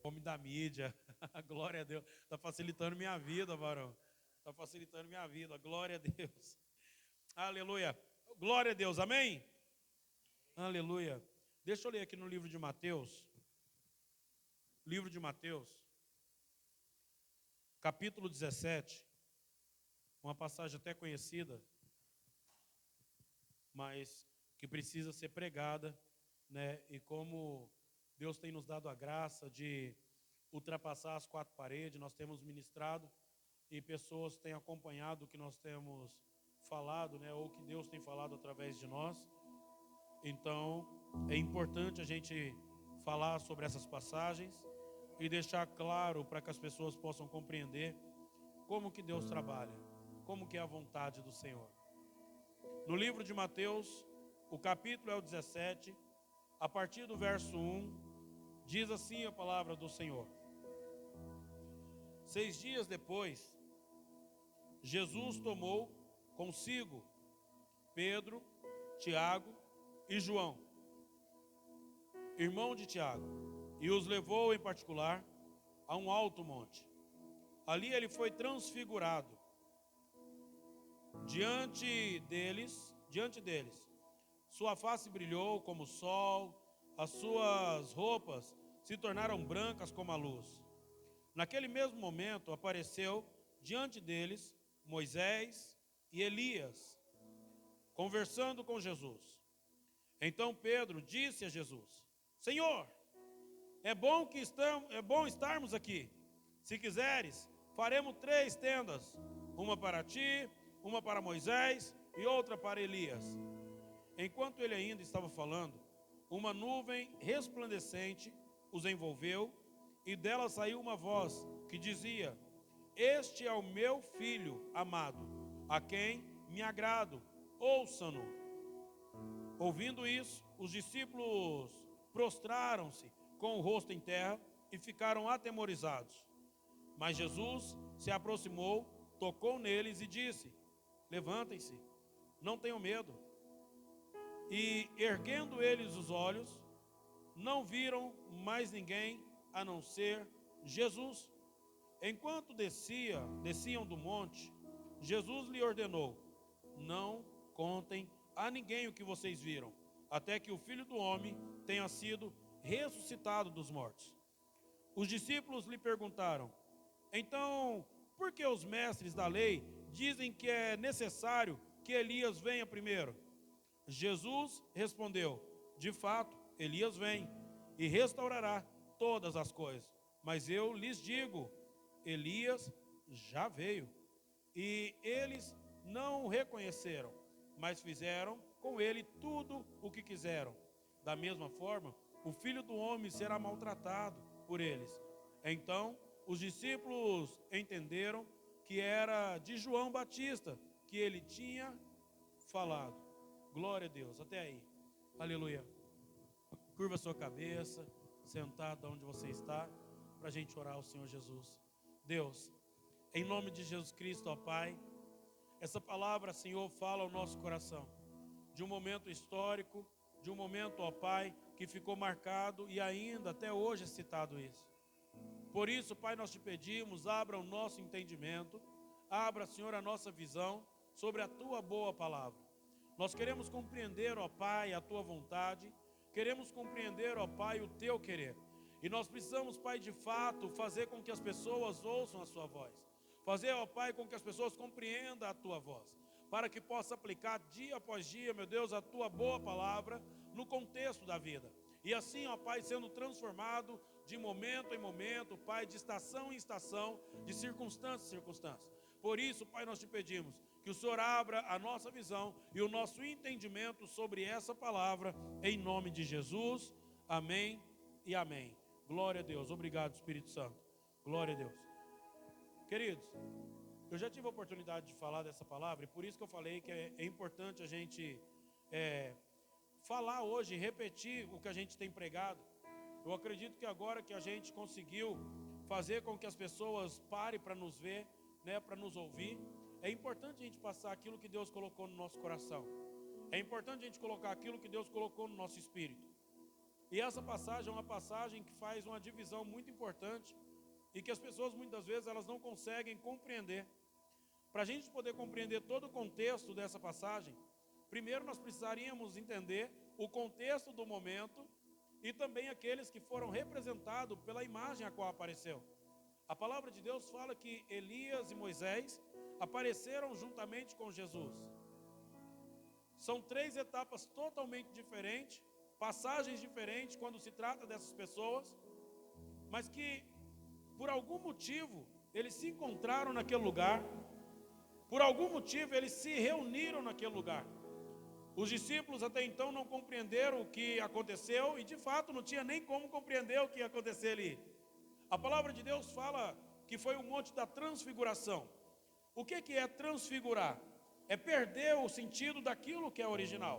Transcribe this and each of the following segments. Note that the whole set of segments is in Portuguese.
Homem da mídia, glória a Deus. Está facilitando minha vida, varão. Está facilitando minha vida, glória a Deus. Aleluia. Glória a Deus, amém? Aleluia. Deixa eu ler aqui no livro de Mateus. Livro de Mateus, capítulo 17. Uma passagem até conhecida, mas que precisa ser pregada, né? E como Deus tem nos dado a graça de ultrapassar as quatro paredes, nós temos ministrado e pessoas têm acompanhado o que nós temos falado, né? Ou que Deus tem falado através de nós. Então, é importante a gente falar sobre essas passagens e deixar claro para que as pessoas possam compreender como que Deus trabalha, como que é a vontade do Senhor. No livro de Mateus, o capítulo é o 17, a partir do verso 1, diz assim a palavra do Senhor. 6 dias depois, Jesus tomou consigo Pedro, Tiago e João, irmão de Tiago, e os levou em particular a um alto monte. Ali ele foi transfigurado diante deles. Sua face brilhou como o sol, as suas roupas se tornaram brancas como a luz. Naquele mesmo momento apareceu diante deles Moisés e Elias, conversando com Jesus. Então Pedro disse a Jesus: Senhor, é bom estarmos aqui. Se quiseres, faremos 3 tendas, uma para ti, uma para Moisés e outra para Elias. Enquanto ele ainda estava falando, uma nuvem resplandecente os envolveu e dela saiu uma voz que dizia: Este é o meu filho amado, a quem me agrado, ouçam-no. Ouvindo isso, os discípulos prostraram-se com o rosto em terra e ficaram atemorizados. Mas Jesus se aproximou, tocou neles e disse: Levantem-se, não tenham medo. E erguendo eles os olhos, não viram mais ninguém a não ser Jesus. Enquanto desciam do monte, Jesus lhe ordenou: Não contem a ninguém o que vocês viram, até que o Filho do Homem tenha sido ressuscitado dos mortos. Os discípulos lhe perguntaram: Então, por que os mestres da lei dizem que é necessário que Elias venha primeiro? Jesus respondeu: De fato, Elias vem e restaurará todas as coisas. Mas eu lhes digo, Elias já veio e eles não o reconheceram, mas fizeram com ele tudo o que quiseram. Da mesma forma, o Filho do Homem será maltratado por eles. Então, os discípulos entenderam que era de João Batista que ele tinha falado. Glória a Deus, até aí. Aleluia. Curva sua cabeça, sentado onde você está, para a gente orar ao Senhor Jesus. Deus, em nome de Jesus Cristo, ó Pai, essa palavra, Senhor, fala ao nosso coração, de um momento histórico, de um momento, ó Pai, que ficou marcado e ainda até hoje é citado isso. Por isso, Pai, nós te pedimos, abra o nosso entendimento, abra, Senhor, a nossa visão sobre a Tua boa palavra. Nós queremos compreender, ó Pai, a Tua vontade, queremos compreender, ó Pai, o Teu querer. E nós precisamos, Pai, de fato, fazer com que as pessoas ouçam a Sua voz. Fazer, ó Pai, com que as pessoas compreendam a Tua voz. Para que possa aplicar dia após dia, meu Deus, a Tua boa palavra no contexto da vida. E assim, ó Pai, sendo transformado de momento em momento, Pai, de estação em estação, de circunstância em circunstância. Por isso, Pai, nós te pedimos que o Senhor abra a nossa visão e o nosso entendimento sobre essa palavra, em nome de Jesus. Amém e amém. Glória a Deus. Obrigado, Espírito Santo. Glória a Deus. Queridos, eu já tive a oportunidade de falar dessa palavra e por isso que eu falei que é importante a gente falar hoje, repetir o que a gente tem pregado. Eu acredito que agora que a gente conseguiu fazer com que as pessoas parem para nos ver, né, para nos ouvir, é importante a gente passar aquilo que Deus colocou no nosso coração. É importante a gente colocar aquilo que Deus colocou no nosso espírito. E essa passagem é uma passagem que faz uma divisão muito importante e que as pessoas muitas vezes elas não conseguem compreender. Para a gente poder compreender todo o contexto dessa passagem, primeiro nós precisaríamos entender o contexto do momento e também aqueles que foram representados pela imagem a qual apareceu. A palavra de Deus fala que Elias e Moisés apareceram juntamente com Jesus. São 3 etapas totalmente diferentes, passagens diferentes quando se trata dessas pessoas, mas que por algum motivo eles se encontraram naquele lugar, por algum motivo eles se reuniram naquele lugar. Os discípulos até então não compreenderam o que aconteceu e de fato não tinha nem como compreender o que ia acontecer ali. A palavra de Deus fala que foi o monte da transfiguração. O que é transfigurar? É perder o sentido daquilo que é original.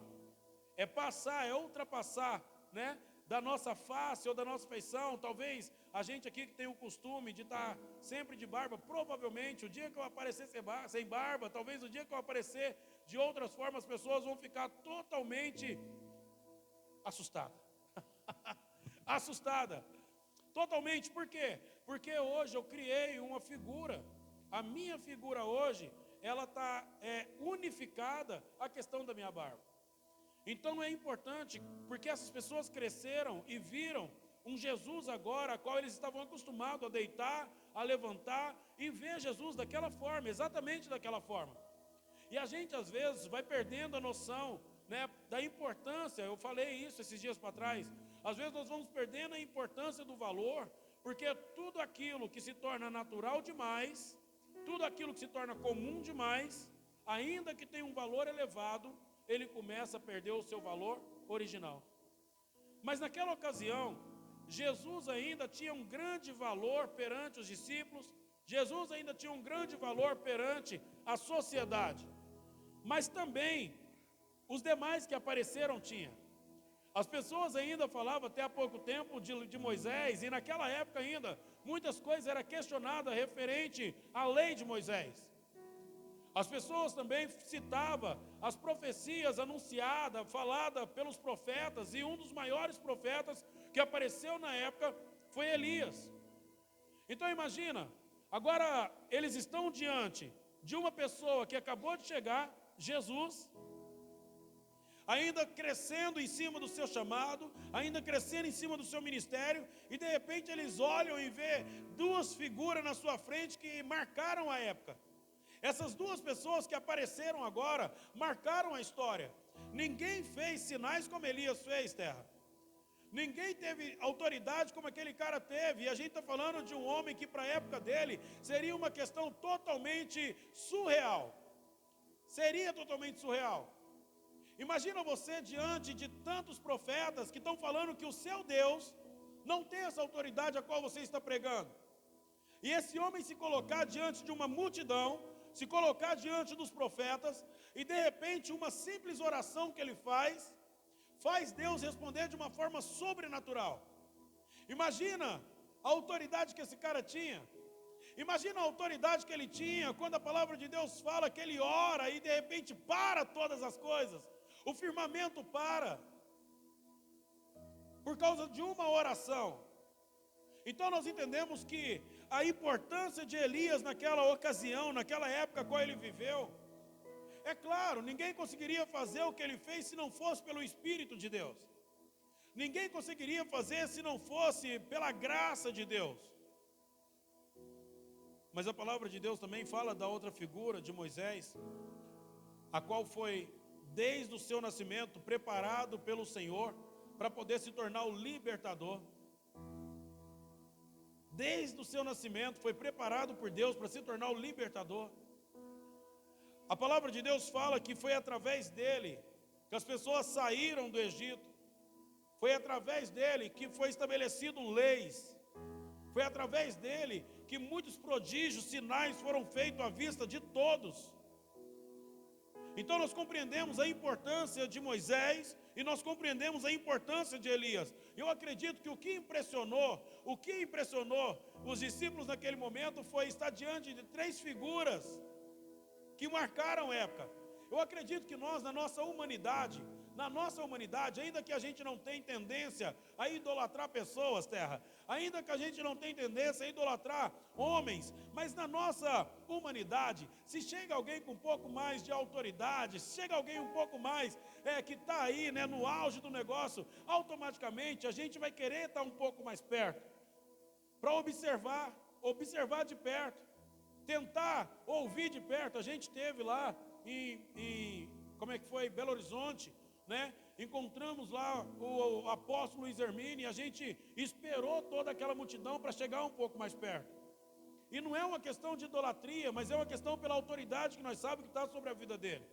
É passar, é ultrapassar, né, da nossa face ou da nossa feição. Talvez a gente aqui que tem o costume de estar sempre de barba, provavelmente o dia que eu aparecer sem barba, talvez o dia que eu aparecer de outras formas, as pessoas vão ficar totalmente assustadas. Assustada. Totalmente, por quê? Porque hoje eu criei uma figura. A minha figura hoje, ela está unificada à questão da minha barba. Então é importante, porque essas pessoas cresceram e viram um Jesus agora, a qual eles estavam acostumados a deitar, a levantar e ver Jesus daquela forma, exatamente daquela forma. E a gente às vezes vai perdendo a noção, né, da importância. Eu falei isso esses dias para trás. Às vezes nós vamos perdendo a importância do valor, porque tudo aquilo que se torna natural demais, tudo aquilo que se torna comum demais, ainda que tenha um valor elevado, ele começa a perder o seu valor original. Mas naquela ocasião, Jesus ainda tinha um grande valor perante os discípulos, Jesus ainda tinha um grande valor perante a sociedade, mas também os demais que apareceram tinham. As pessoas ainda falavam até há pouco tempo de Moisés, e naquela época ainda, muitas coisas eram questionadas referente à lei de Moisés. As pessoas também citavam as profecias anunciadas, faladas pelos profetas, e um dos maiores profetas que apareceu na época foi Elias. Então imagina, agora eles estão diante de uma pessoa que acabou de chegar, Jesus, ainda crescendo em cima do seu chamado, ainda crescendo em cima do seu ministério, e de repente eles olham e vê 2 figuras na sua frente que marcaram a época. Essas 2 pessoas que apareceram agora, marcaram a história. Ninguém fez sinais como Elias fez, terra. Ninguém teve autoridade como aquele cara teve. E a gente está falando de um homem que para a época dele, seria uma questão totalmente surreal. Seria totalmente surreal. Imagina você diante de tantos profetas que estão falando que o seu Deus não tem essa autoridade a qual você está pregando. E esse homem se colocar diante de uma multidão, se colocar diante dos profetas, e de repente uma simples oração que ele faz Deus responder de uma forma sobrenatural. Imagina a autoridade que esse cara tinha. Imagina a autoridade que ele tinha quando a palavra de Deus fala que ele ora e de repente para todas as coisas. O firmamento para por causa de uma oração. Então nós entendemos que a importância de Elias naquela ocasião, naquela época qual ele viveu, é claro, ninguém conseguiria fazer o que ele fez se não fosse pelo Espírito de Deus. Ninguém conseguiria fazer se não fosse pela graça de Deus. Mas a palavra de Deus também fala da outra figura de Moisés, a qual foi desde o seu nascimento preparado pelo Senhor para poder se tornar o libertador. Desde o seu nascimento foi preparado por Deus para se tornar o libertador. A palavra de Deus fala que foi através dele que as pessoas saíram do Egito. Foi através dele que foi estabelecido leis. Foi através dele que muitos prodígios, sinais foram feitos à vista de todos. Então nós compreendemos a importância de Moisés e nós compreendemos a importância de Elias. Eu acredito que o que impressionou os discípulos naquele momento foi estar diante de 3 figuras que marcaram a época. Eu acredito que nós, na nossa humanidade, na nossa humanidade, ainda que a gente não tenha tendência a idolatrar pessoas, terra, ainda que a gente não tenha tendência a idolatrar homens, mas na nossa humanidade, se chega alguém com um pouco mais de autoridade, se chega alguém um pouco mais, que está aí, né, no auge do negócio, automaticamente a gente vai querer estar um pouco mais perto, para observar de perto, tentar ouvir de perto. A gente teve lá como é que foi? Belo Horizonte, né? Encontramos lá o apóstolo Luiz Hermínio e a gente esperou toda aquela multidão para chegar um pouco mais perto. E não é uma questão de idolatria, mas é uma questão pela autoridade que nós sabemos que está sobre a vida dele.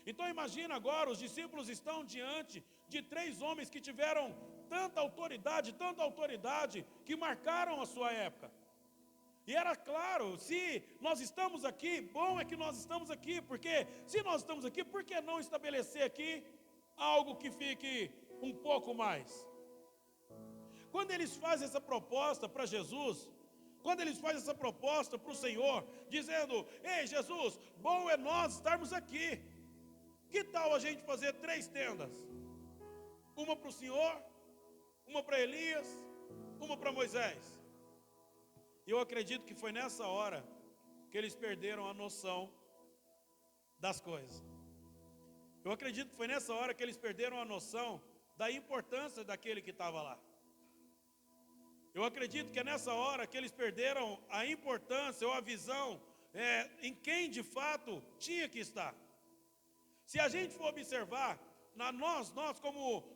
Então imagina agora, os discípulos estão diante de 3 homens que tiveram tanta autoridade, que marcaram a sua época. E era claro, se nós estamos aqui, bom é que nós estamos aqui, porque se nós estamos aqui, por que não estabelecer aqui algo que fique um pouco mais? Quando eles fazem essa proposta para Jesus, quando eles fazem essa proposta para o Senhor, dizendo: ei Jesus, bom é nós estarmos aqui, que tal a gente fazer 3 tendas? Uma para o Senhor, uma para Elias, uma para Moisés. E eu acredito que foi nessa hora que eles perderam a noção das coisas. Eu acredito que foi nessa hora que eles perderam a noção da importância daquele que estava lá. Eu acredito que é nessa hora que eles perderam a importância ou a visão em quem de fato tinha que estar. Se a gente for observar, nós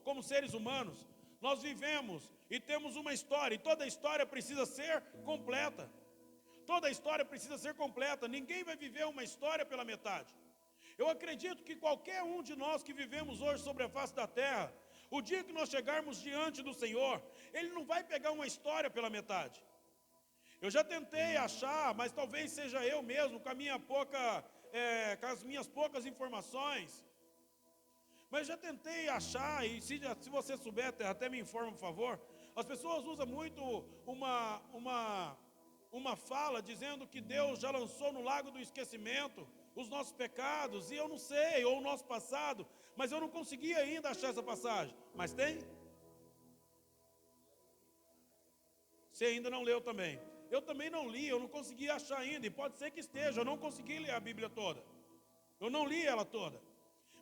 como seres humanos, nós vivemos e temos uma história, e toda a história precisa ser completa. Toda a história precisa ser completa. Ninguém vai viver uma história pela metade. Eu acredito que qualquer um de nós que vivemos hoje sobre a face da terra, o dia que nós chegarmos diante do Senhor, Ele não vai pegar uma história pela metade. Eu já tentei achar, mas talvez seja eu mesmo, com com as minhas poucas informações. Mas já tentei achar, e se você souber, até me informa, por favor. As pessoas usam muito uma fala dizendo que Deus já lançou no lago do esquecimento os nossos pecados, e eu não sei, ou o nosso passado, mas eu não consegui ainda achar essa passagem. Mas tem? Você ainda não leu também. Eu também não li, eu não consegui achar ainda, e pode ser que esteja, eu não consegui ler a Bíblia toda. Eu não li ela toda.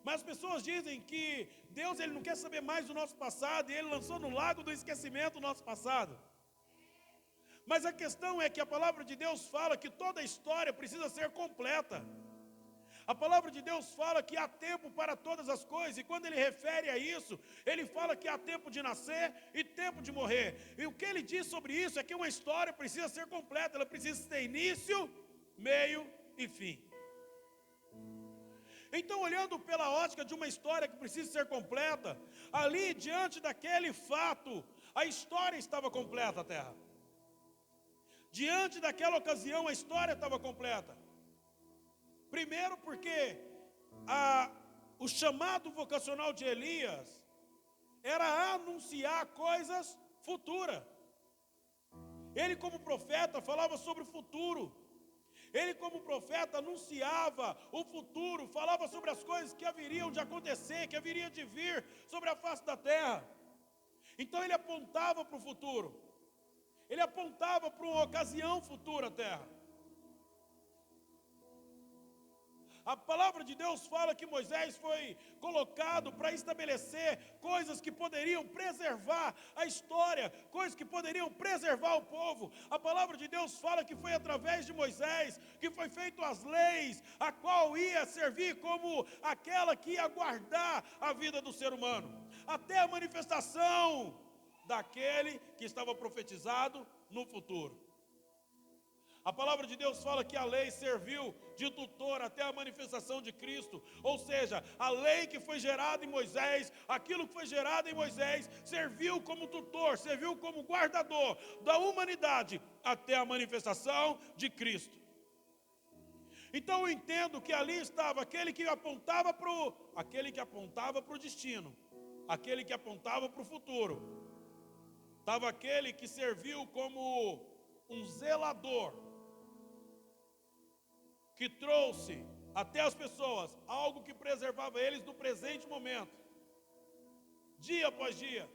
Mas as pessoas dizem que Deus ele não quer saber mais do nosso passado, e Ele lançou no lago do esquecimento o nosso passado. Mas a questão é que a palavra de Deus fala que toda a história precisa ser completa. A palavra de Deus fala que há tempo para todas as coisas, e quando Ele refere a isso, Ele fala que há tempo de nascer e tempo de morrer. E o que Ele diz sobre isso é que uma história precisa ser completa, ela precisa ter início, meio e fim. Então, olhando pela ótica de uma história que precisa ser completa, ali diante daquele fato, a história estava completa, terra. Diante daquela ocasião, a história estava completa. Primeiro porque o chamado vocacional de Elias era anunciar coisas futuras. Ele, como profeta, falava sobre o futuro. Ele, como profeta, anunciava o futuro, falava sobre as coisas que haveriam de acontecer, que haveriam de vir sobre a face da terra. Então ele apontava para o futuro. Ele apontava para uma ocasião futura à terra. A palavra de Deus fala que Moisés foi colocado para estabelecer coisas que poderiam preservar a história, coisas que poderiam preservar o povo. A palavra de Deus fala que foi através de Moisés que foi feito as leis, a qual ia servir como aquela que ia guardar a vida do ser humano, até a manifestação daquele que estava profetizado no futuro. A palavra de Deus fala que a lei serviu de tutor até a manifestação de Cristo. Ou seja, a lei que foi gerada em Moisés, aquilo que foi gerado em Moisés, serviu como tutor, serviu como guardador da humanidade até a manifestação de Cristo. Então eu entendo que ali estava aquele que apontava para o destino, aquele que apontava para o futuro. Estava aquele que serviu como um zelador, que trouxe até as pessoas algo que preservava eles no presente momento. dia após dia.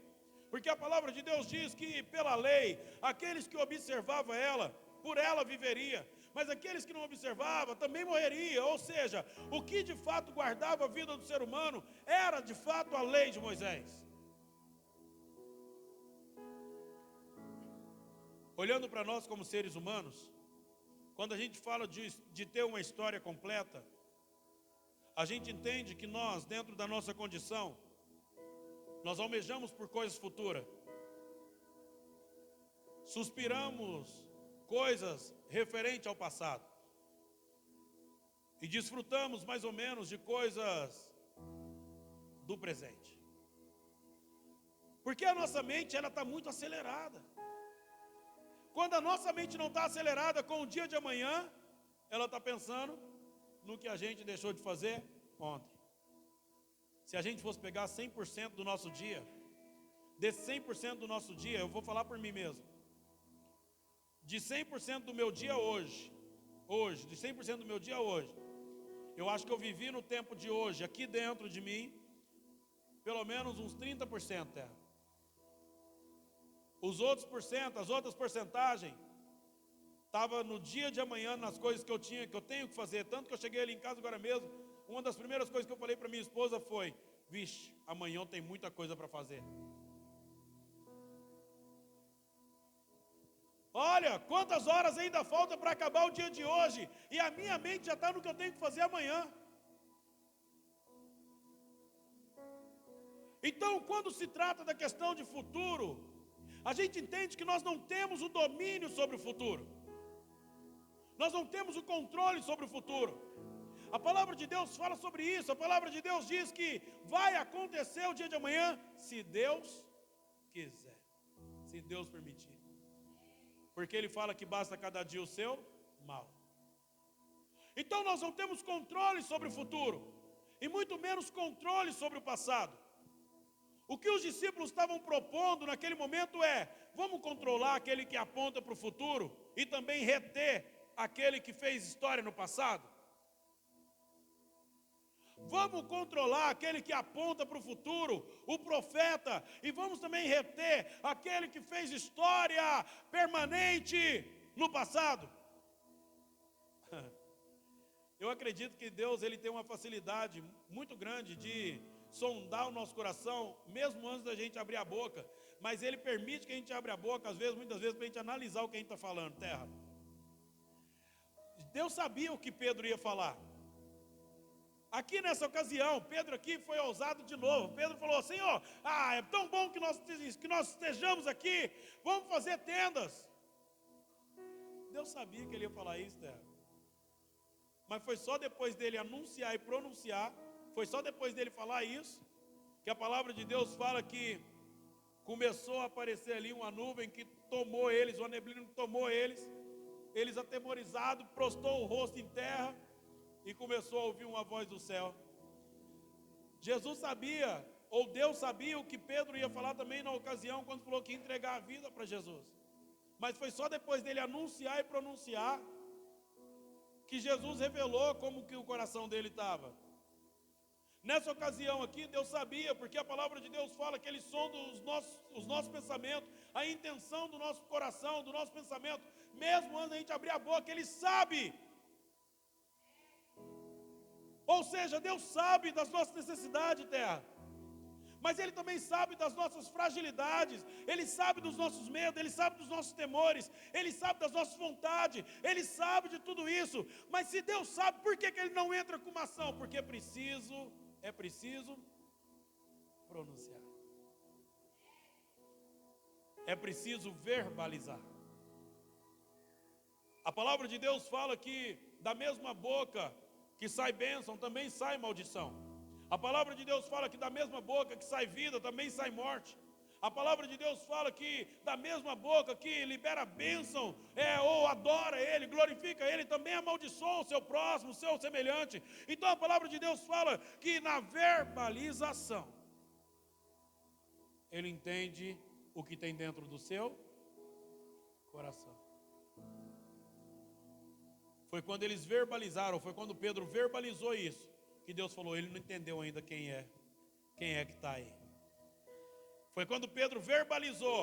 Porque a palavra de Deus diz que pela lei, aqueles que observavam ela, por ela viveria. Mas aqueles que não observavam também morreriam. Ou seja, o que de fato guardava a vida do ser humano era de fato a lei de Moisés. Olhando para nós como seres humanos, quando a gente fala de ter uma história completa, a gente entende que nós, dentro da nossa condição, nós almejamos por coisas futuras. Suspiramos coisas referentes ao passado. E desfrutamos mais ou menos de coisas do presente. Porque a nossa mente ela está muito acelerada. Quando a nossa mente não está acelerada com o dia de amanhã, ela está pensando no que a gente deixou de fazer ontem. Se a gente fosse pegar 100% do nosso dia, desse 100% do nosso dia, eu vou falar por mim mesmo. De 100% do meu dia hoje, de 100% do meu dia hoje, eu acho que eu vivi no tempo de hoje, aqui dentro de mim, pelo menos uns 30%, Terra. Os outros porcento, as outras porcentagens, estava no dia de amanhã, nas coisas que eu tenho que fazer. Tanto que eu cheguei ali em casa agora mesmo, uma das primeiras coisas que eu falei para minha esposa foi: vixe, amanhã tem muita coisa para fazer. Olha, quantas horas ainda falta para acabar o dia de hoje, e a minha mente já está no que eu tenho que fazer amanhã. Então, quando se trata da questão de futuro, a gente entende que nós não temos o domínio sobre o futuro. Nós não temos o controle sobre o futuro. A palavra de Deus fala sobre isso. A palavra de Deus diz que vai acontecer o dia de amanhã, se Deus quiser, se Deus permitir. Porque Ele fala que basta cada dia o seu mal. Então nós não temos controle sobre o futuro, e muito menos controle sobre o passado. O que os discípulos estavam propondo naquele momento é: vamos controlar aquele que aponta para o futuro e também reter aquele que fez história no passado? Vamos controlar aquele que aponta para o futuro, o profeta, e vamos também reter aquele que fez história permanente no passado? Eu acredito que Deus ele tem uma facilidade muito grande de sondar o nosso coração, mesmo antes da gente abrir a boca. Mas Ele permite que a gente abra a boca, muitas vezes, para a gente analisar o que a gente está falando, Terra. Deus sabia o que Pedro ia falar. Aqui nessa ocasião, Pedro aqui foi ousado de novo. Pedro falou: Senhor, é tão bom que nós estejamos aqui, vamos fazer tendas. Deus sabia que ele ia falar isso, Terra. Mas foi só depois dele anunciar e pronunciar, foi só depois dele falar isso, que a palavra de Deus fala que começou a aparecer ali uma nuvem que tomou eles, uma neblina que tomou eles atemorizados, prostou o rosto em terra e começou a ouvir uma voz do céu. Jesus sabia, ou Deus sabia o que Pedro ia falar também na ocasião, quando falou que ia entregar a vida para Jesus. Mas foi só depois dele anunciar e pronunciar que Jesus revelou como que o coração dele estava. Nessa ocasião aqui, Deus sabia, porque a palavra de Deus fala que Ele sonda os nossos pensamentos, a intenção do nosso coração, do nosso pensamento, mesmo antes da gente abrir a boca, Ele sabe. Ou seja, Deus sabe das nossas necessidades, Terra. Mas Ele também sabe das nossas fragilidades, Ele sabe dos nossos medos, Ele sabe dos nossos temores, Ele sabe das nossas vontades, Ele sabe de tudo isso. Mas se Deus sabe, por que Ele não entra com uma ação? Porque é preciso pronunciar. É preciso verbalizar. A palavra de Deus fala que da mesma boca que sai bênção, também sai maldição. A palavra de Deus fala que da mesma boca que sai vida, também sai morte. A palavra de Deus fala que da mesma boca que libera bênção, ou adora Ele, glorifica Ele, também amaldiçoa o seu próximo, o seu semelhante. Então a palavra de Deus fala que na verbalização, Ele entende o que tem dentro do seu coração. Foi quando eles verbalizaram, foi quando Pedro verbalizou isso, que Deus falou: ele não entendeu ainda quem é que está aí. Foi quando Pedro verbalizou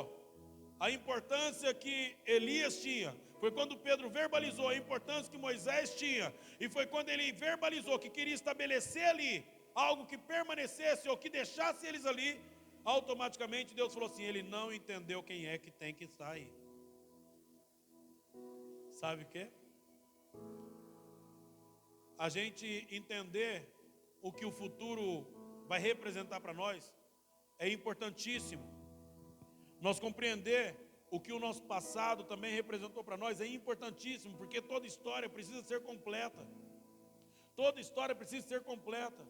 a importância que Elias tinha. Foi quando Pedro verbalizou a importância que Moisés tinha. E foi quando ele verbalizou que queria estabelecer ali algo que permanecesse ou que deixasse eles ali. Automaticamente Deus falou assim: ele não entendeu quem é que tem que estar aí. Sabe o quê? A gente entender o que o futuro vai representar para nós é importantíssimo. Nós compreender o que o nosso passado também representou para nós é importantíssimo, porque toda história precisa ser completa. Toda história precisa ser completa.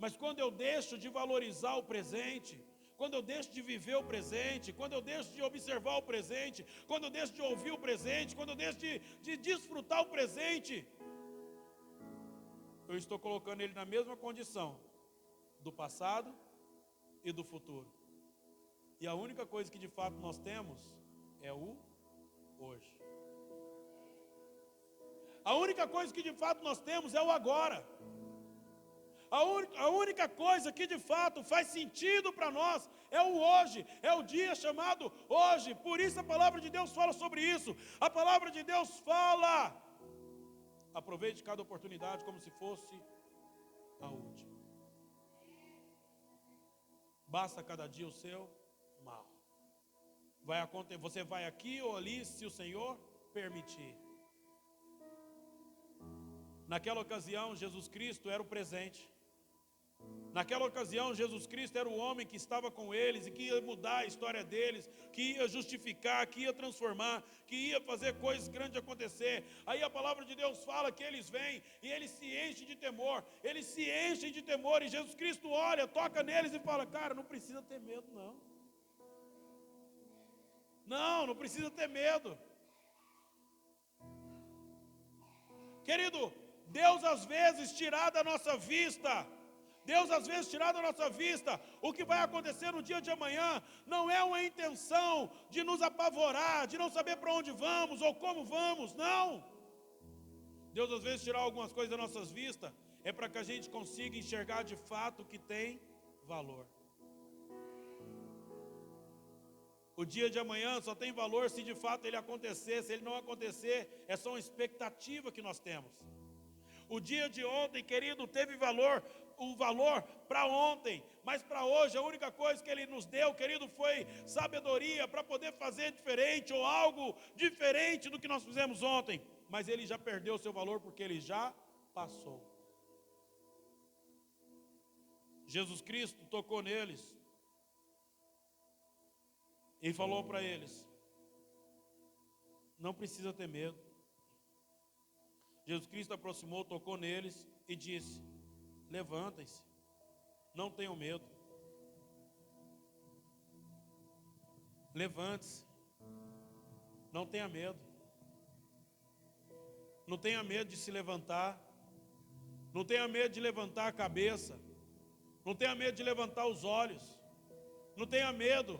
Mas quando eu deixo de valorizar o presente, quando eu deixo de viver o presente, quando eu deixo de observar o presente, quando eu deixo de ouvir o presente, quando eu deixo de desfrutar o presente, eu estou colocando ele na mesma condição do passado e do futuro. E a única coisa que de fato nós temos é o hoje. A única coisa que de fato nós temos é o agora. A única coisa que de fato faz sentido para nós é o hoje, é o dia chamado hoje. Por isso a palavra de Deus fala sobre isso. A palavra de Deus fala: aproveite cada oportunidade como se fosse a última. Basta cada dia o seu mal. Você vai aqui ou ali, se o Senhor permitir. Naquela ocasião, Jesus Cristo era o presente. Naquela ocasião, Jesus Cristo era o homem que estava com eles e que ia mudar a história deles, que ia justificar, que ia transformar, que ia fazer coisas grandes acontecer. Aí a palavra de Deus fala que eles vêm e eles se enchem de temor, eles se enchem de temor, e Jesus Cristo olha, toca neles e fala: cara, não precisa ter medo não. Não precisa ter medo. Querido, Deus às vezes tirar da nossa vista, o que vai acontecer no dia de amanhã, não é uma intenção de nos apavorar, de não saber para onde vamos ou como vamos, não. Deus às vezes tirar algumas coisas das nossas vistas, é para que a gente consiga enxergar de fato o que tem valor. O dia de amanhã só tem valor se de fato ele acontecer. Se ele não acontecer, é só uma expectativa que nós temos. O dia de ontem, querido, teve valor, o valor para ontem, mas para hoje a única coisa que ele nos deu, querido, foi sabedoria para poder fazer diferente ou algo diferente do que nós fizemos ontem. Mas ele já perdeu o seu valor porque ele já passou. Jesus Cristo tocou neles e falou para eles: não precisa ter medo. Jesus Cristo aproximou, tocou neles e disse: levantem-se, não tenham medo. Levante-se, não tenha medo. Não tenha medo de se levantar. Não tenha medo de levantar a cabeça. Não tenha medo de levantar os olhos. Não tenha medo.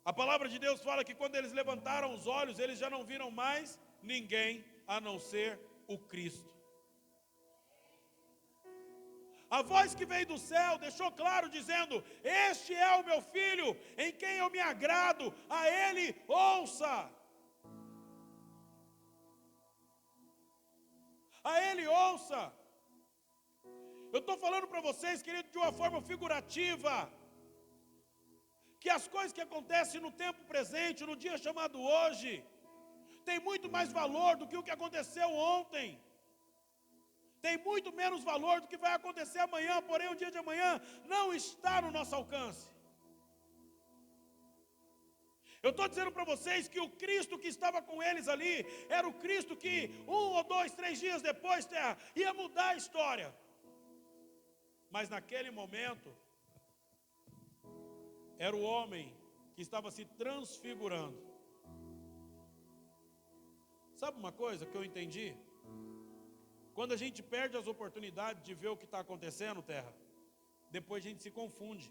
A palavra de Deus fala que quando eles levantaram os olhos, eles já não viram mais ninguém a não ser o Cristo. A voz que veio do céu deixou claro dizendo: este é o meu filho, em quem eu me agrado, a ele ouça. A ele ouça. Eu estou falando para vocês, querido, de uma forma figurativa, que as coisas que acontecem no tempo presente, no dia chamado hoje, tem muito mais valor do que o que aconteceu ontem. Tem muito menos valor do que vai acontecer amanhã, porém o dia de amanhã não está no nosso alcance. Eu estou dizendo para vocês que o Cristo que estava com eles ali, era o Cristo que 1 ou 2, 3 dias depois ia mudar a história. Mas naquele momento, era o homem que estava se transfigurando. Sabe uma coisa que eu entendi? Quando a gente perde as oportunidades de ver o que está acontecendo, terra, depois a gente se confunde.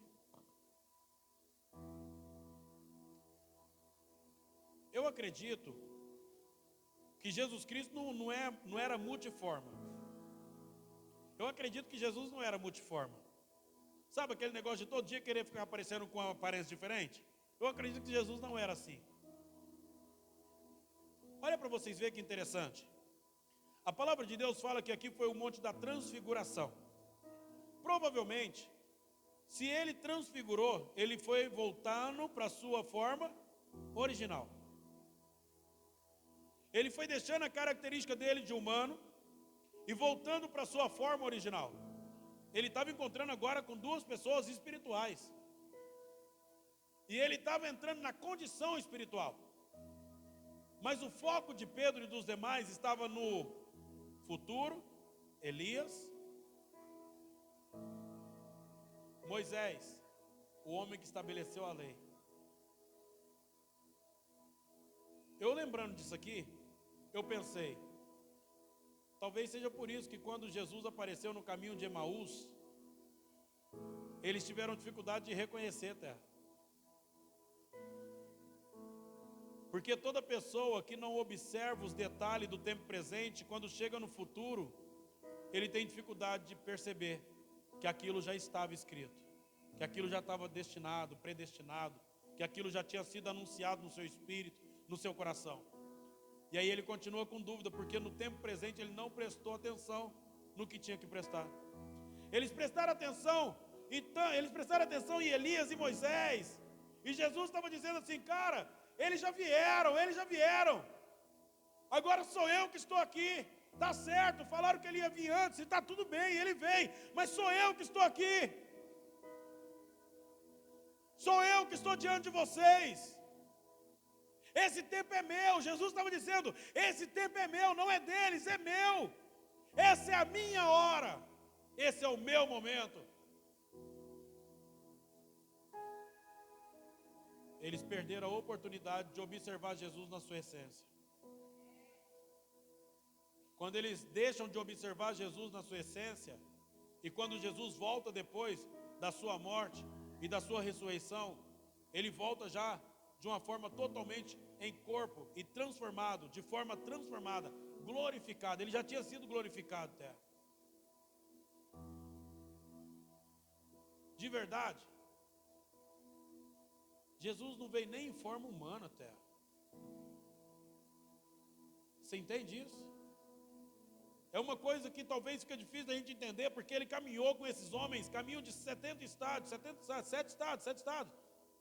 Eu acredito que Jesus Cristo não era multiforme. Eu acredito que Jesus não era multiforme. Sabe aquele negócio de todo dia querer ficar aparecendo com uma aparência diferente? Eu acredito que Jesus não era assim. Olha para vocês verem que interessante. A palavra de Deus fala que aqui foi o monte da transfiguração. Provavelmente, se ele transfigurou, ele foi voltando para a sua forma original. Ele foi deixando a característica dele de humano e voltando para a sua forma original. Ele estava encontrando agora com duas pessoas espirituais. E ele estava entrando na condição espiritual. Mas o foco de Pedro e dos demais estava no futuro, Elias, Moisés, o homem que estabeleceu a lei. Eu lembrando disso aqui, eu pensei, talvez seja por isso que quando Jesus apareceu no caminho de Emaús, eles tiveram dificuldade de reconhecer, terra. Porque toda pessoa que não observa os detalhes do tempo presente, quando chega no futuro, ele tem dificuldade de perceber que aquilo já estava escrito, que aquilo já estava destinado, predestinado, que aquilo já tinha sido anunciado no seu espírito, no seu coração. E aí ele continua com dúvida, porque no tempo presente ele não prestou atenção no que tinha que prestar. Eles prestaram atenção, então, eles prestaram atenção em Elias e Moisés, e Jesus estava dizendo assim, cara, eles já vieram, agora sou eu que estou aqui, está certo, falaram que ele ia vir antes, e está tudo bem, ele vem, mas sou eu que estou aqui, sou eu que estou diante de vocês, esse tempo é meu. Jesus estava dizendo, esse tempo é meu, não é deles, é meu, essa é a minha hora, esse é o meu momento. Eles perderam a oportunidade de observar Jesus na sua essência. Quando eles deixam de observar Jesus na sua essência, e quando Jesus volta depois da sua morte e da sua ressurreição, ele volta já de uma forma totalmente em corpo e transformado, de forma transformada, glorificado. Ele já tinha sido glorificado, terra. De verdade, Jesus não veio nem em forma humana, terra. Você entende isso? É uma coisa que talvez fica difícil da gente entender, porque ele caminhou com esses homens, caminho de 70 estados, 7 estados,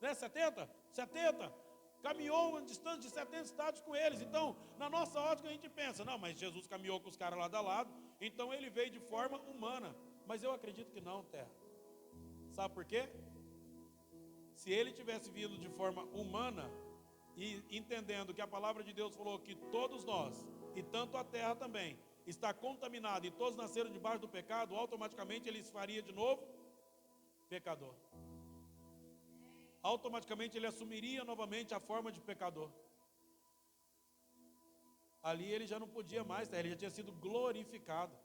né? 70, caminhou uma distância de 70 estados com eles. Então, na nossa ótica a gente pensa, não, mas Jesus caminhou com os caras lado a lado, então ele veio de forma humana. Mas eu acredito que não, terra. Sabe por quê? Se ele tivesse vindo de forma humana, e entendendo que a palavra de Deus falou que todos nós, e tanto a terra também, está contaminada e todos nasceram debaixo do pecado, automaticamente ele se faria de novo pecador. Automaticamente ele assumiria novamente a forma de pecador. Ali ele já não podia mais, ele já tinha sido glorificado.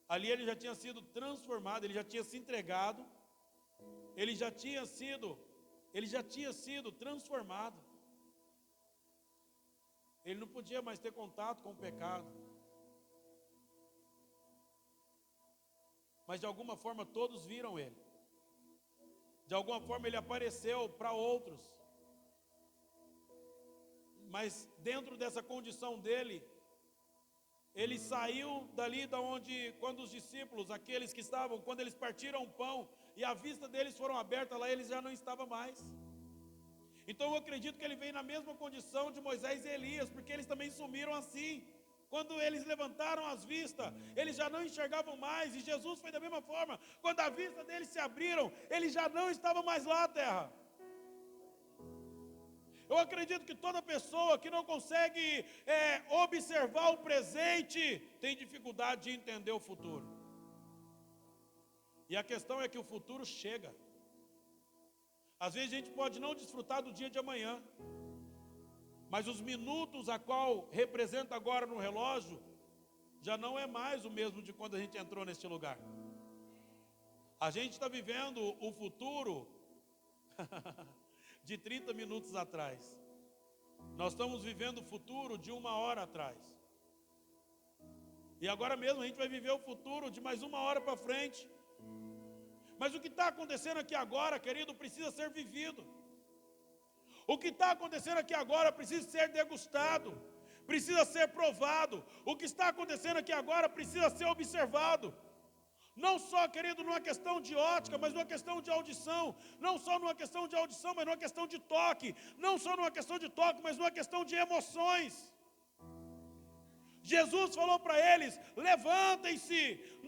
Ali ele já tinha sido transformado, ele já tinha se entregado, ele já tinha sido transformado. Ele não podia mais ter contato com o pecado. Mas de alguma forma todos viram ele. De alguma forma ele apareceu para outros. Mas dentro dessa condição dele, ele saiu dali da onde, quando os discípulos, aqueles que estavam, quando eles partiram o pão e a vista deles foram abertas lá, eles já não estavam mais. Então eu acredito que ele veio na mesma condição de Moisés e Elias, porque eles também sumiram assim. Quando eles levantaram as vistas, eles já não enxergavam mais, e Jesus foi da mesma forma. Quando a vista deles se abriram, eles já não estavam mais lá, terra. Eu acredito que toda pessoa que não consegue observar o presente, tem dificuldade de entender o futuro. E a questão é que o futuro chega. Às vezes a gente pode não desfrutar do dia de amanhã, mas os minutos a qual representa agora no relógio, já não é mais o mesmo de quando a gente entrou neste lugar. A gente está vivendo o futuro de 30 minutos atrás. Nós estamos vivendo o futuro de 1 hora atrás. E agora mesmo a gente vai viver o futuro de mais 1 hora para frente. Mas o que está acontecendo aqui agora, querido, precisa ser vivido. O que está acontecendo aqui agora precisa ser degustado, precisa ser provado. O que está acontecendo aqui agora precisa ser observado. Não só, querido, numa questão de ótica, mas numa questão de audição. Não só numa questão de audição, mas numa questão de toque. Não só numa questão de toque, mas numa questão de emoções. Jesus falou para eles: levantem-se,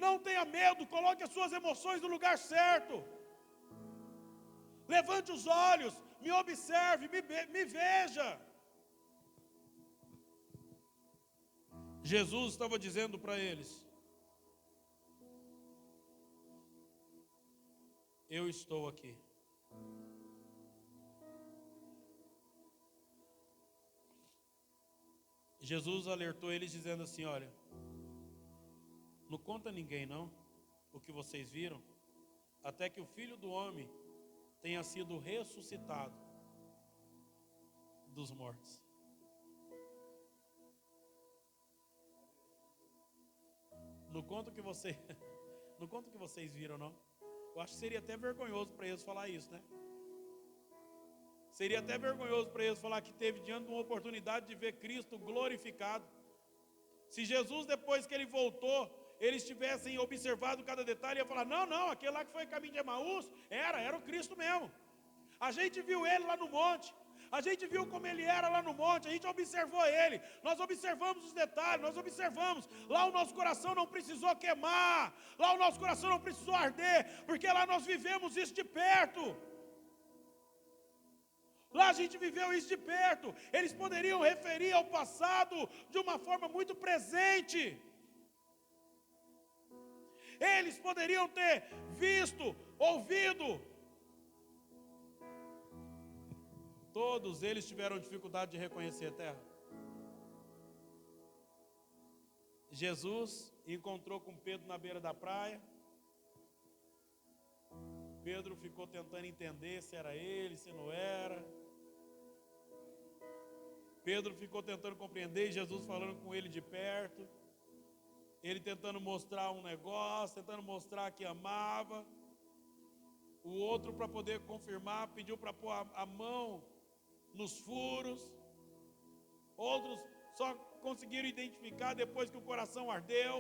não tenha medo, coloque as suas emoções no lugar certo. Levante os olhos, me observe, me veja. Jesus estava dizendo para eles: eu estou aqui. Jesus alertou eles dizendo assim: olha, não conta a ninguém não o que vocês viram, até que o Filho do Homem tenha sido ressuscitado dos mortos. Não conta o que não conta o que vocês viram não. Eu acho que seria até vergonhoso para eles falar isso, né? Seria até vergonhoso para eles falar que teve diante de uma oportunidade de ver Cristo glorificado. Se Jesus, depois que ele voltou, eles tivessem observado cada detalhe, ia falar: não, aquele lá que foi caminho de Emaús, era o Cristo mesmo. A gente viu ele lá no monte, a gente viu como ele era lá no monte, a gente observou ele, nós observamos os detalhes, nós observamos, lá o nosso coração não precisou queimar, lá o nosso coração não precisou arder, porque lá nós vivemos isso de perto. Lá a gente viveu isso de perto. Eles poderiam referir ao passado de uma forma muito presente. Eles poderiam ter visto, ouvido. Todos eles tiveram dificuldade de reconhecer a terra. Jesus encontrou com Pedro na beira da praia. Pedro ficou tentando entender se era ele, se não era. Pedro ficou tentando compreender, Jesus falando com ele de perto. Ele tentando mostrar um negócio, tentando mostrar que amava. O outro, para poder confirmar, pediu para pôr a mão nos furos. Outros só conseguiram identificar depois que o coração ardeu.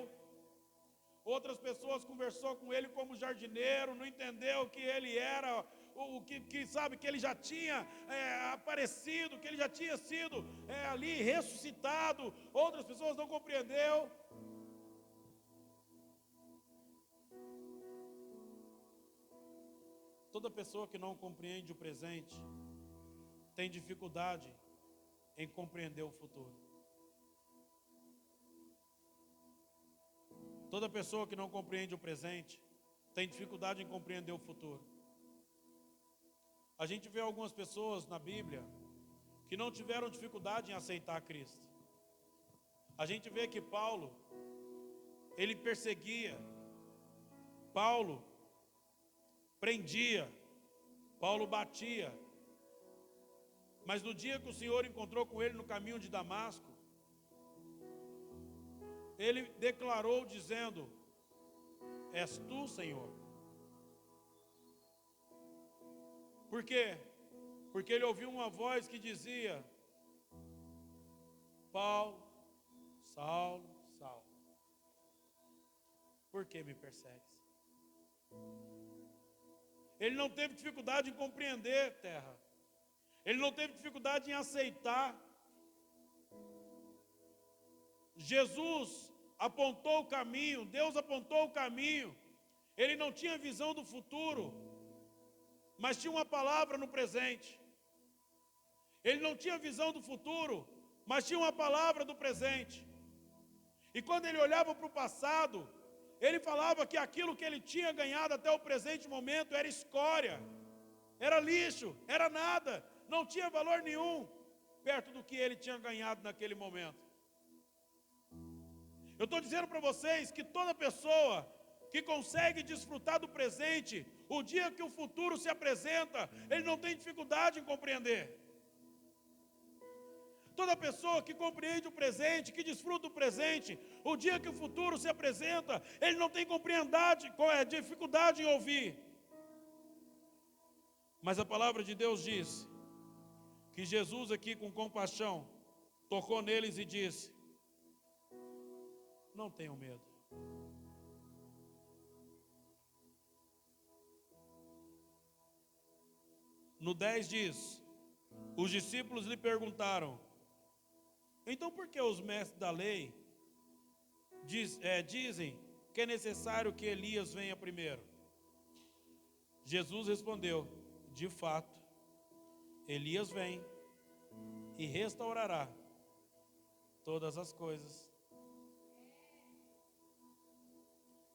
Outras pessoas conversou com ele como jardineiro, não entendeu que ele era, sabe, que ele já tinha aparecido, que ele já tinha sido ali ressuscitado. Outras pessoas não compreenderam. Toda pessoa que não compreende o presente tem dificuldade em compreender o futuro. Toda pessoa que não compreende o presente tem dificuldade em compreender o futuro. A gente vê algumas pessoas na Bíblia que não tiveram dificuldade em aceitar Cristo. A gente vê que Paulo, ele perseguia, Paulo prendia, Paulo batia. Mas no dia que o Senhor encontrou com ele no caminho de Damasco, ele declarou dizendo: és tu, Senhor. Por quê? Porque ele ouviu uma voz que dizia: Paulo, Saulo, Saulo, por que me persegues? Ele não teve dificuldade em compreender, terra. Ele não teve dificuldade em aceitar. Jesus apontou o caminho, Deus apontou o caminho. Ele não tinha visão do futuro, mas tinha uma palavra no presente. Ele não tinha visão do futuro, mas tinha uma palavra do presente. E quando ele olhava para o passado, ele falava que aquilo que ele tinha ganhado até o presente momento era escória, era lixo, era nada, não tinha valor nenhum perto do que ele tinha ganhado naquele momento. Eu estou dizendo para vocês que toda pessoa que consegue desfrutar do presente, o dia que o futuro se apresenta, ele não tem dificuldade em compreender. Toda pessoa que compreende o presente, que desfruta do presente, o dia que o futuro se apresenta, ele não tem dificuldade em ouvir. Mas a palavra de Deus diz que Jesus aqui com compaixão tocou neles e disse: não tenham medo. No 10 diz: os discípulos lhe perguntaram: então por que os mestres da lei dizem que é necessário que Elias venha primeiro? Jesus respondeu: de fato, Elias vem e restaurará todas as coisas.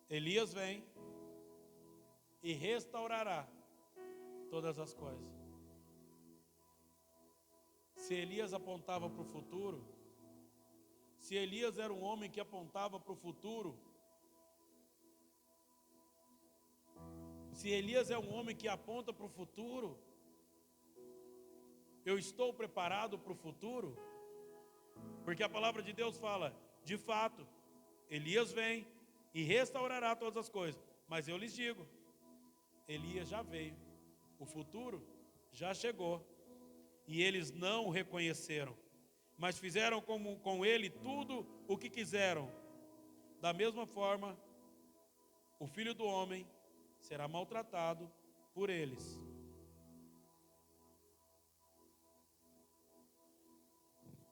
Elias vem e restaurará todas as coisas. Se Elias apontava para o futuro, se Elias era um homem que apontava para o futuro, se Elias é um homem que aponta para o futuro, eu estou preparado para o futuro? Porque a palavra de Deus fala: de fato, Elias vem e restaurará todas as coisas. Mas eu lhes digo, Elias já veio, o futuro já chegou, e eles não o reconheceram, mas fizeram com ele tudo o que quiseram. Da mesma forma, o Filho do Homem será maltratado por eles.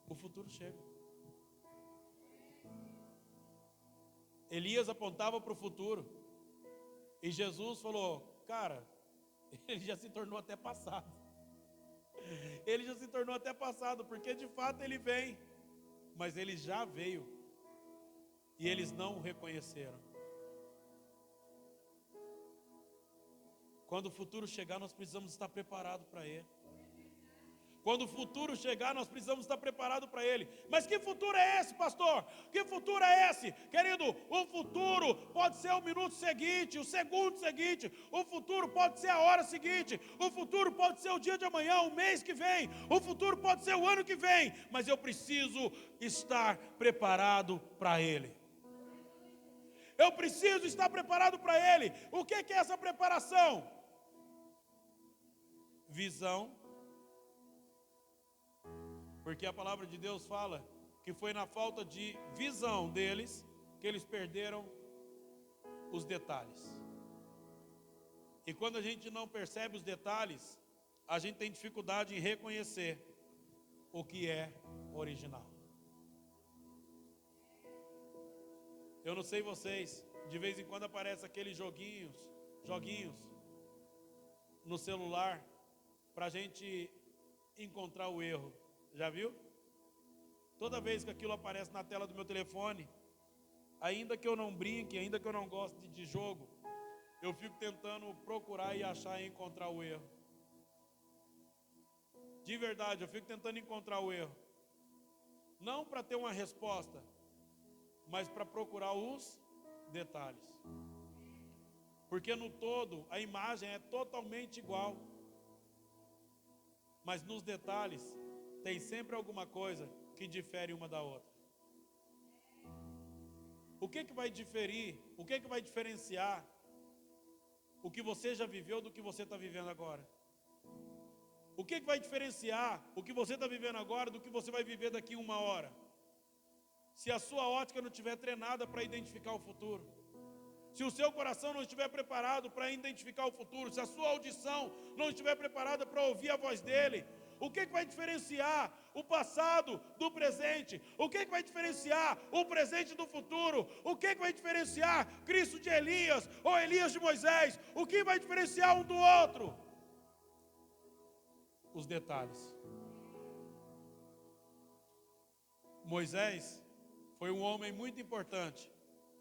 O futuro chega. Elias apontava para o futuro, e Jesus falou: cara, ele já se tornou até passado. Ele já se tornou até passado, porque de fato ele vem, mas ele já veio, e eles não o reconheceram. Quando o futuro chegar, nós precisamos estar preparados para ele. Quando o futuro chegar, nós precisamos estar preparados para ele. Mas que futuro é esse, pastor? Que futuro é esse? Querido, o futuro pode ser o minuto seguinte, o segundo seguinte. O futuro pode ser a hora seguinte. O futuro pode ser o dia de amanhã, o mês que vem. O futuro pode ser o ano que vem. Mas eu preciso estar preparado para ele. Eu preciso estar preparado para ele. O que é essa preparação? Visão. Porque a palavra de Deus fala que foi na falta de visão deles que eles perderam os detalhes. E quando a gente não percebe os detalhes, a gente tem dificuldade em reconhecer o que é original. Eu não sei vocês, de vez em quando aparece aqueles joguinhos no celular para a gente encontrar o erro. Já viu? Toda vez que aquilo aparece na tela do meu telefone, ainda que eu não brinque, ainda que eu não goste de jogo, eu fico tentando procurar e achar e encontrar o erro. De verdade, eu fico tentando encontrar o erro. Não para ter uma resposta, mas para procurar os detalhes. Porque no todo, a imagem é totalmente igual. Mas nos detalhes, tem sempre alguma coisa que difere uma da outra. O que vai diferir? O que vai diferenciar o que você já viveu do que você está vivendo agora? O que vai diferenciar o que você está vivendo agora do que você vai viver daqui uma hora? Se a sua ótica não estiver treinada para identificar o futuro, se o seu coração não estiver preparado para identificar o futuro, se a sua audição não estiver preparada para ouvir a voz dele, o que vai diferenciar o passado do presente? O que vai diferenciar o presente do futuro? O que vai diferenciar Cristo de Elias ou Elias de Moisés? O que vai diferenciar um do outro? Os detalhes. Moisés foi um homem muito importante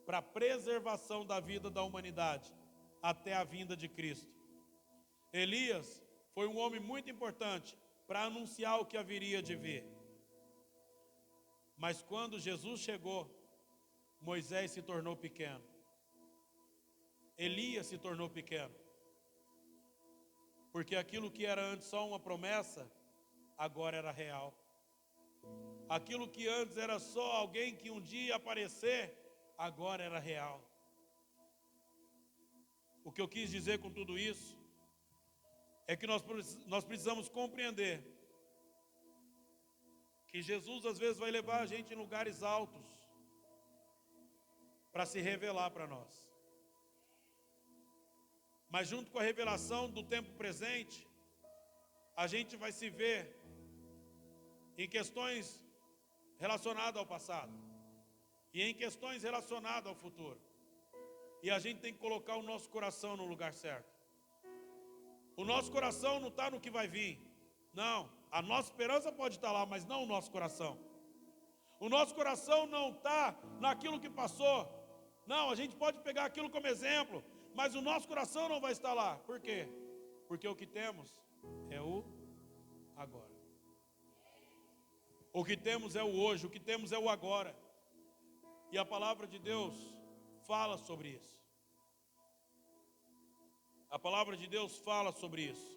para a preservação da vida da humanidade até a vinda de Cristo. Elias foi um homem muito importante para anunciar o que haveria de vir. Mas quando Jesus chegou, Moisés se tornou pequeno. Elias se tornou pequeno. Porque aquilo que era antes só uma promessa, agora era real. Aquilo que antes era só alguém que um dia ia aparecer, agora era real. O que eu quis dizer com tudo isso é que nós precisamos compreender que Jesus às vezes vai levar a gente em lugares altos para se revelar para nós. Mas junto com a revelação do tempo presente, a gente vai se ver em questões relacionadas ao passado e em questões relacionadas ao futuro. E a gente tem que colocar o nosso coração no lugar certo. O nosso coração não está no que vai vir. Não, a nossa esperança pode estar lá, mas não o nosso coração. O nosso coração não está naquilo que passou. Não, a gente pode pegar aquilo como exemplo, mas o nosso coração não vai estar lá. Por quê? Porque o que temos é o agora. O que temos é o hoje, o que temos é o agora. E a palavra de Deus fala sobre isso. A palavra de Deus fala sobre isso.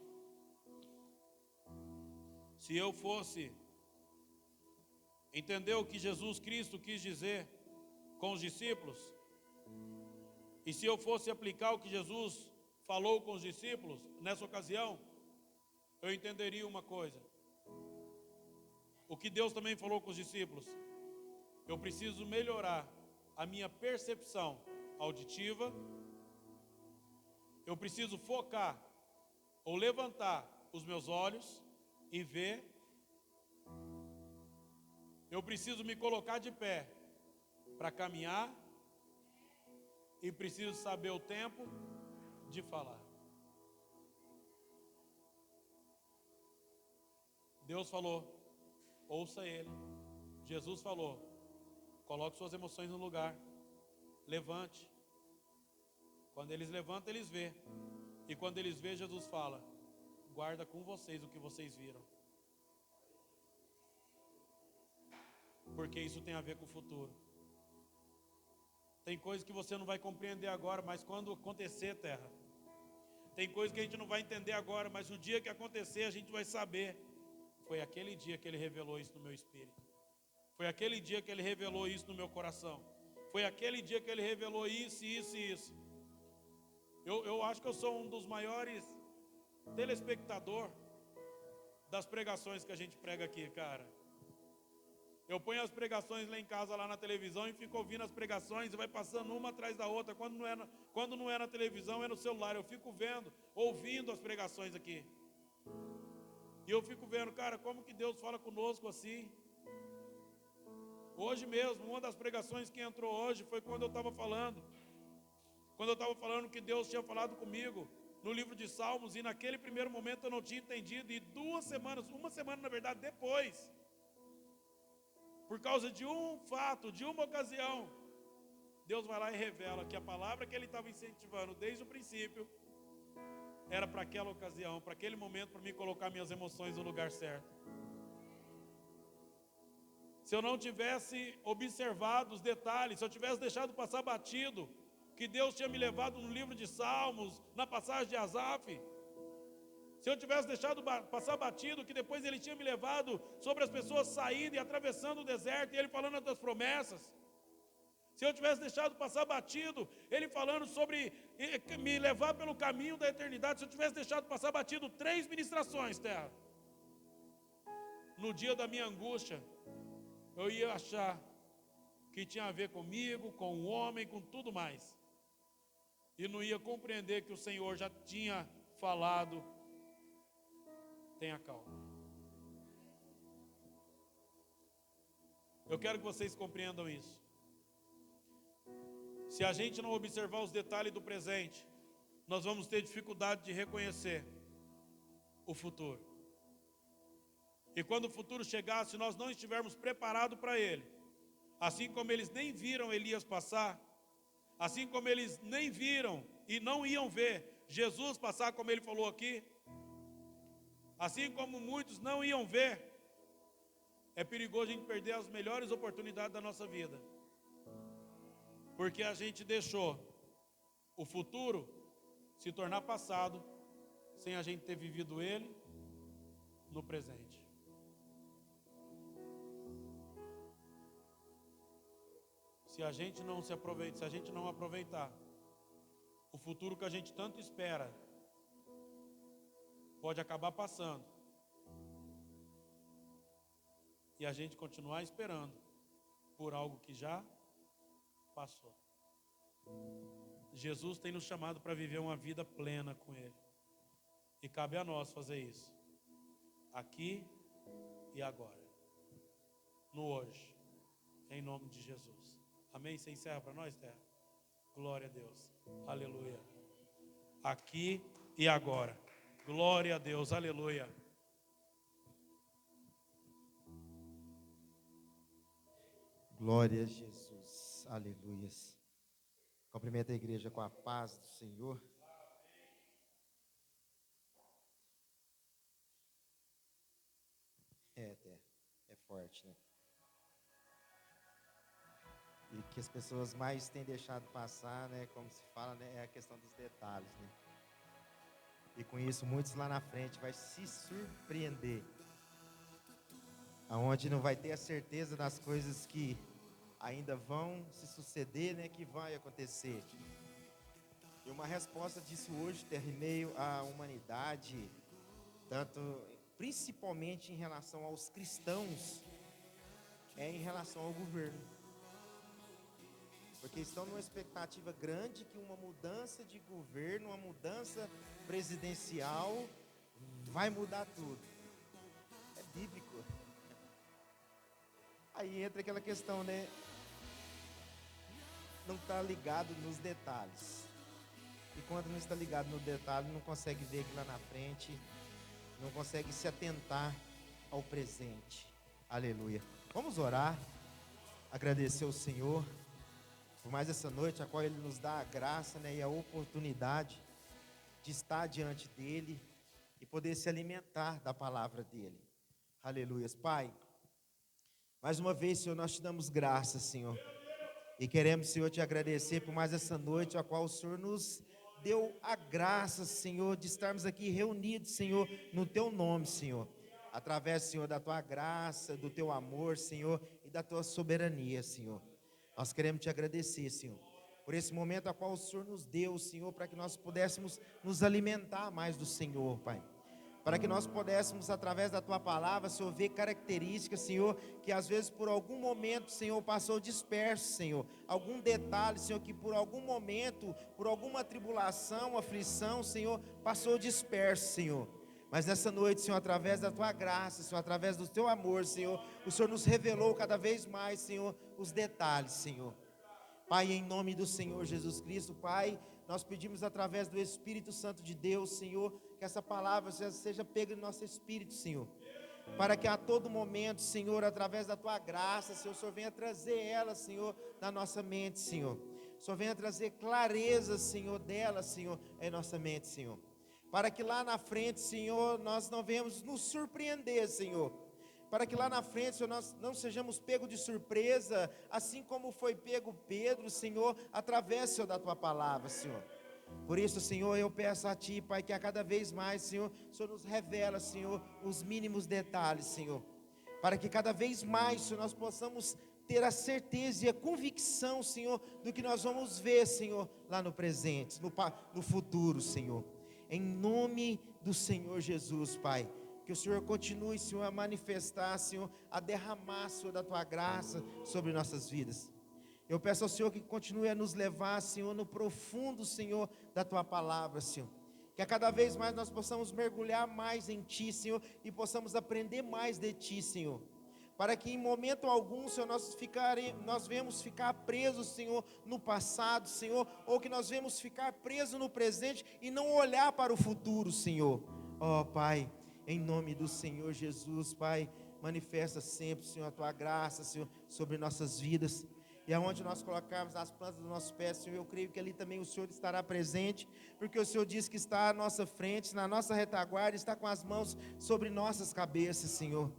Se eu fosse entender o que Jesus Cristo quis dizer com os discípulos, e se eu fosse aplicar o que Jesus falou com os discípulos nessa ocasião, eu entenderia uma coisa. O que Deus também falou com os discípulos: eu preciso melhorar a minha percepção auditiva, eu preciso focar ou levantar os meus olhos e ver, eu preciso me colocar de pé para caminhar e preciso saber o tempo de falar. Deus falou, ouça Ele. Jesus falou, coloque suas emoções no lugar, levante. Quando eles levantam, eles vê. E quando eles vê, Jesus fala, guarda com vocês o que vocês viram. Porque isso tem a ver com o futuro. Tem coisas que você não vai compreender agora, mas quando acontecer, terra. Tem coisas que a gente não vai entender agora, mas o dia que acontecer, a gente vai saber. Foi aquele dia que Ele revelou isso no meu espírito. Foi aquele dia que Ele revelou isso no meu coração. Foi aquele dia que Ele revelou isso, isso e isso. Eu acho que eu sou um dos maiores telespectadores das pregações que a gente prega aqui, cara. Eu ponho as pregações lá em casa, lá na televisão, e fico ouvindo as pregações e vai passando uma atrás da outra. Quando não é na televisão, é no celular. Eu fico vendo, ouvindo as pregações aqui. E eu fico vendo, cara, como que Deus fala conosco assim. Hoje mesmo, uma das pregações que entrou hoje foi quando eu estava falando. Quando eu estava falando que Deus tinha falado comigo no livro de Salmos, e naquele primeiro momento eu não tinha entendido, e 2 semanas, uma semana na verdade depois, por causa de um fato, de uma ocasião, Deus vai lá e revela que a palavra que Ele estava incentivando desde o princípio, era para aquela ocasião, para aquele momento, para me colocar minhas emoções no lugar certo. Se eu não tivesse observado os detalhes, se eu tivesse deixado passar batido, que Deus tinha me levado no livro de Salmos, na passagem de Asaf, se eu tivesse deixado passar batido, que depois Ele tinha me levado sobre as pessoas saindo e atravessando o deserto, e Ele falando das promessas, se eu tivesse deixado passar batido, Ele falando sobre me levar pelo caminho da eternidade, se eu tivesse deixado passar batido 3 ministrações, terra, no dia da minha angústia, eu ia achar que tinha a ver comigo, com o homem, com tudo mais. E não ia compreender que o Senhor já tinha falado, tenha calma. Eu quero que vocês compreendam isso. Se a gente não observar os detalhes do presente, nós vamos ter dificuldade de reconhecer o futuro. E quando o futuro chegar, se nós não estivermos preparados para ele, assim como eles nem viram Elias passar, assim como eles nem viram e não iam ver Jesus passar, como ele falou aqui, assim como muitos não iam ver, é perigoso a gente perder as melhores oportunidades da nossa vida, porque a gente deixou o futuro se tornar passado, sem a gente ter vivido ele no presente. Se a gente não aproveitar o futuro que a gente tanto espera, pode acabar passando e a gente continuar esperando por algo que já passou. Jesus tem nos chamado para viver uma vida plena com Ele. E cabe a nós fazer isso. Aqui e agora. No hoje. Em nome de Jesus. Amém? Você encerra para nós, Terra? Glória a Deus. Aleluia. Aqui e agora. Glória a Deus. Aleluia. Glória a Jesus. Aleluias. Cumprimento a igreja com a paz do Senhor. É forte, né? E que as pessoas mais têm deixado passar, né? Como se fala, né? É a questão dos detalhes, né? E com isso, muitos lá na frente vai se surpreender. Aonde não vai ter a certeza das coisas que ainda vão se suceder, né? Que vai acontecer. E uma resposta disso hoje, Terra, em meio à humanidade, principalmente em relação aos cristãos, é em relação ao governo. Porque estão numa expectativa grande que uma mudança de governo, uma mudança presidencial vai mudar tudo. É bíblico. Aí entra aquela questão, né? Não está ligado nos detalhes. E quando não está ligado no detalhe, não consegue ver que lá na frente, não consegue se atentar ao presente. Aleluia. Vamos orar, agradecer ao Senhor por mais essa noite, a qual Ele nos dá a graça, né, e a oportunidade de estar diante dEle e poder se alimentar da palavra dEle. Aleluia. Pai, mais uma vez, Senhor, nós te damos graça, Senhor. E queremos, Senhor, te agradecer por mais essa noite, a qual o Senhor nos deu a graça, Senhor, de estarmos aqui reunidos, Senhor, no Teu nome, Senhor. Através, Senhor, da Tua graça, do Teu amor, Senhor, e da Tua soberania, Senhor. Nós queremos te agradecer, Senhor, por esse momento a qual o Senhor nos deu, Senhor, para que nós pudéssemos nos alimentar mais do Senhor, Pai. Para que nós pudéssemos, através da Tua palavra, Senhor, ver características, Senhor, que às vezes por algum momento, Senhor, passou disperso, Senhor. Algum detalhe, Senhor, que por algum momento, por alguma tribulação, aflição, Senhor, passou disperso, Senhor. Mas nessa noite, Senhor, através da Tua graça, Senhor, através do Teu amor, Senhor, o Senhor nos revelou cada vez mais, Senhor, os detalhes, Senhor. Pai, em nome do Senhor Jesus Cristo, Pai, nós pedimos através do Espírito Santo de Deus, Senhor, que essa palavra seja pega no nosso espírito, Senhor, para que a todo momento, Senhor, através da Tua graça, Senhor, o Senhor venha trazer ela, Senhor, na nossa mente, Senhor. O Senhor venha trazer clareza, Senhor, dela, Senhor, em nossa mente, Senhor. Para que lá na frente, Senhor, nós não venhamos nos surpreender, Senhor. Para que lá na frente, Senhor, nós não sejamos pegos de surpresa, assim como foi pego Pedro, Senhor, através, Senhor, da Tua palavra, Senhor. Por isso, Senhor, eu peço a Ti, Pai, que a cada vez mais, Senhor, o Senhor nos revela, Senhor, os mínimos detalhes, Senhor. Para que cada vez mais, Senhor, nós possamos ter a certeza e a convicção, Senhor, do que nós vamos ver, Senhor, lá no presente, no futuro, Senhor. Em nome do Senhor Jesus, Pai. Que o Senhor continue, Senhor, a manifestar, Senhor, a derramar, Senhor, da Tua graça sobre nossas vidas. Eu peço ao Senhor que continue a nos levar, Senhor, no profundo, Senhor, da Tua palavra, Senhor. Que a cada vez mais nós possamos mergulhar mais em Ti, Senhor, e possamos aprender mais de Ti, Senhor. Para que em momento algum, Senhor, nós venhamos ficar presos, Senhor, no passado, Senhor, ou que nós venhamos ficar presos no presente e não olhar para o futuro, Senhor. Ó Pai, em nome do Senhor Jesus, Pai, manifesta sempre, Senhor, a Tua graça, Senhor, sobre nossas vidas. E aonde nós colocarmos as plantas dos nossos pés, Senhor, eu creio que ali também o Senhor estará presente, porque o Senhor diz que está à nossa frente, na nossa retaguarda, está com as mãos sobre nossas cabeças, Senhor.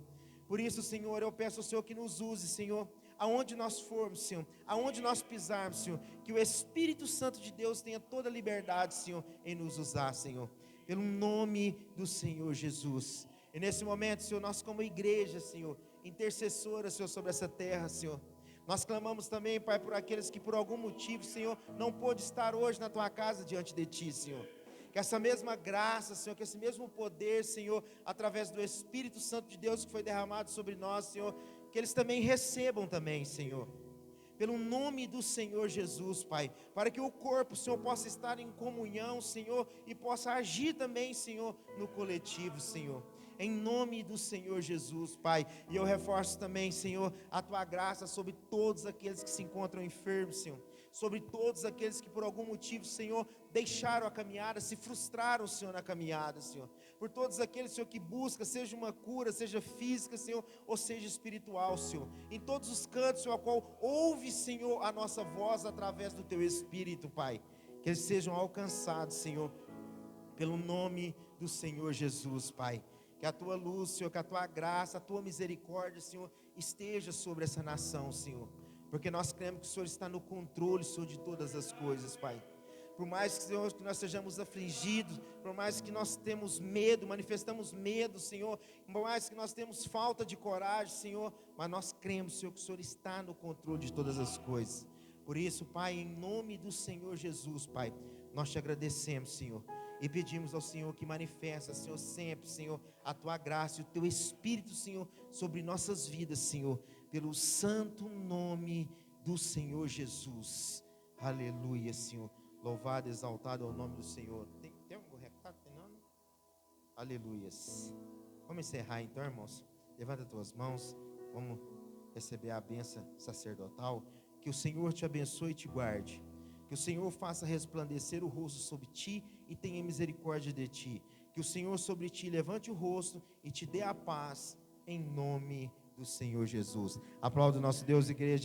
Por isso, Senhor, eu peço ao Senhor que nos use, Senhor, aonde nós formos, Senhor, aonde nós pisarmos, Senhor, que o Espírito Santo de Deus tenha toda a liberdade, Senhor, em nos usar, Senhor, pelo nome do Senhor Jesus. E nesse momento, Senhor, nós como igreja, Senhor, intercessora, Senhor, sobre essa terra, Senhor, nós clamamos também, Pai, por aqueles que por algum motivo, Senhor, não pôde estar hoje na Tua casa diante de Ti, Senhor. Que essa mesma graça, Senhor, que esse mesmo poder, Senhor, através do Espírito Santo de Deus que foi derramado sobre nós, Senhor, que eles também recebam também, Senhor, pelo nome do Senhor Jesus, Pai, para que o corpo, Senhor, possa estar em comunhão, Senhor, e possa agir também, Senhor, no coletivo, Senhor, em nome do Senhor Jesus, Pai. E eu reforço também, Senhor, a Tua graça sobre todos aqueles que se encontram enfermos, Senhor, sobre todos aqueles que por algum motivo, Senhor, deixaram a caminhada, se frustraram, Senhor, na caminhada, Senhor, por todos aqueles, Senhor, que busca, seja uma cura, seja física, Senhor, ou seja espiritual, Senhor, em todos os cantos, Senhor, a qual ouve, Senhor, a nossa voz através do Teu Espírito, Pai, que eles sejam alcançados, Senhor, pelo nome do Senhor Jesus, Pai. Que a Tua luz, Senhor, que a Tua graça, a Tua misericórdia, Senhor, esteja sobre essa nação, Senhor, porque nós cremos que o Senhor está no controle, Senhor, de todas as coisas, Pai. Por mais que, Senhor, que nós sejamos afligidos, por mais que nós temos medo, manifestamos medo, Senhor, por mais que nós temos falta de coragem, Senhor, mas nós cremos, Senhor, que o Senhor está no controle de todas as coisas. Por isso, Pai, em nome do Senhor Jesus, Pai, nós te agradecemos, Senhor, e pedimos ao Senhor que manifesta, Senhor, sempre, Senhor, a Tua graça e o Teu Espírito, Senhor, sobre nossas vidas, Senhor, pelo santo nome do Senhor Jesus. Aleluia, Senhor. Louvado, exaltado é o nome do Senhor. Tem algum recado? Tem não? Aleluias. Vamos encerrar então, irmãos. Levanta as tuas mãos. Vamos receber a bênção sacerdotal. Que o Senhor te abençoe e te guarde. Que o Senhor faça resplandecer o rosto sobre ti e tenha misericórdia de ti. Que o Senhor sobre ti levante o rosto e te dê a paz, em nome do Senhor Jesus. Aplauda o nosso Deus, igreja.